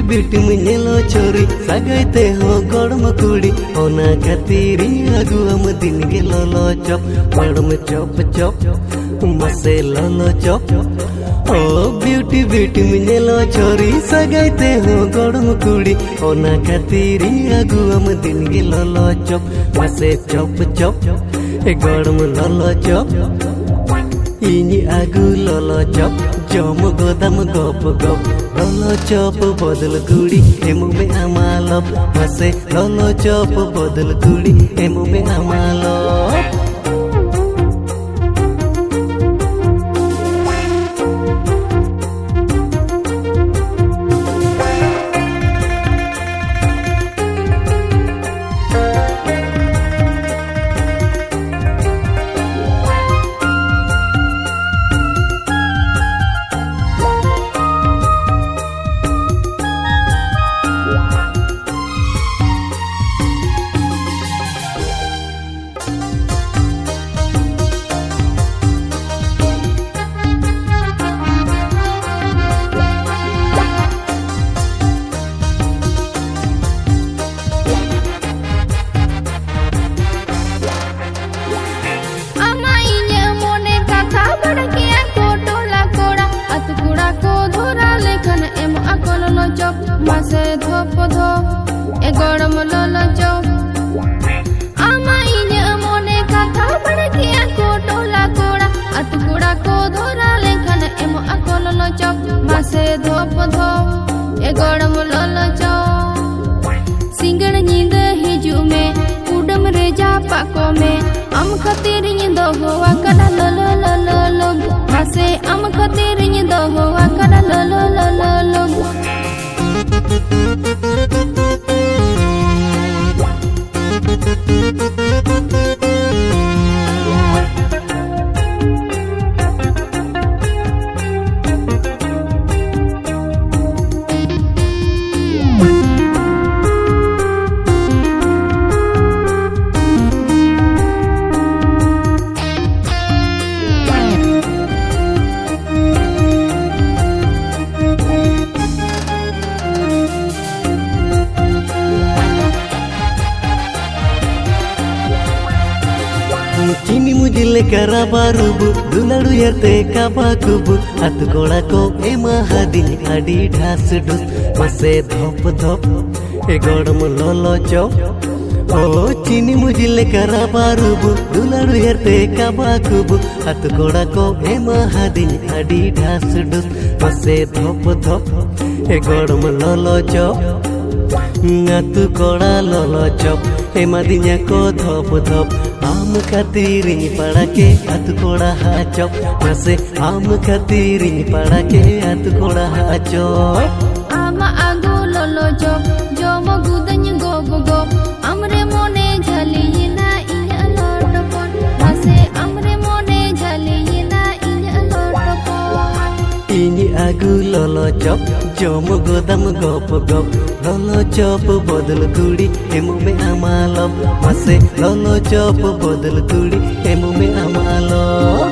beauty में नेलो छोरी सगाइते हो गड़म कुड़ी ओना खातिर आगु हम दिन के ललो चप मैडम चप चप मसे ललो चप ओ ब्यूटी ब्यूटी में नेलो छोरी सगाइते हो गड़म कुड़ी ओना खातिर आगु हम दिन के ललो चप मसे चप चप गड़म ललो चप इनी आगु ललो चप जम गोदाम गप गप ललो चप बदल कुड़ी एमु में आमालप मसे ललो चप बदल कुड़ी एमु में आमालप मसे धोप धो ए गड़म ललो चप आमाइने मोने कथा बड़किया को टोला कोड़ा अतकुड़ा को धोरा लेखन एमो अको ललो चप मसे धोप धो ए गड़म ललो चप सिंगड़ नींद हिजू में कुडम रेजा पाको में अम खतिर नींद होवा कड़ा ललो ललो लो मसे अम खतिर नींद होवा कड़ा ललो ललो लो चीनी मुजिले कराबारुबु दुलाडु यर्ते काबाकुबु अतकोड़ा को एमा हदिन आडी ढास डुस मसे धोप धोप ए गड़म ललो चप ओ चीनी मुजिले कराबारुबु दुलाडु यर्ते काबाकुबु अतकोड़ा को एमा हदिन आडी ढास डुस मसे धोप धोप ए गड़म ललो चप अतकोड़ा ललो चप एमा दिन्या को धोप धोप आम खातिर पड़ा के अतकोड़ा चप मसे आम खातिर पड़ा के अतकोड़ा चप आमा आगो ललो चप जम गुदन गोब गोब हमरे मोने झली ना इया लटपन मसे हमरे मोने झली ना इया लटपन इनी आगु ललो चप जम गोदाम गप गप ललो चप बदल कुड़ी एमु में आमालप मसे ललो चप बदल कुड़ी एमु में आमालप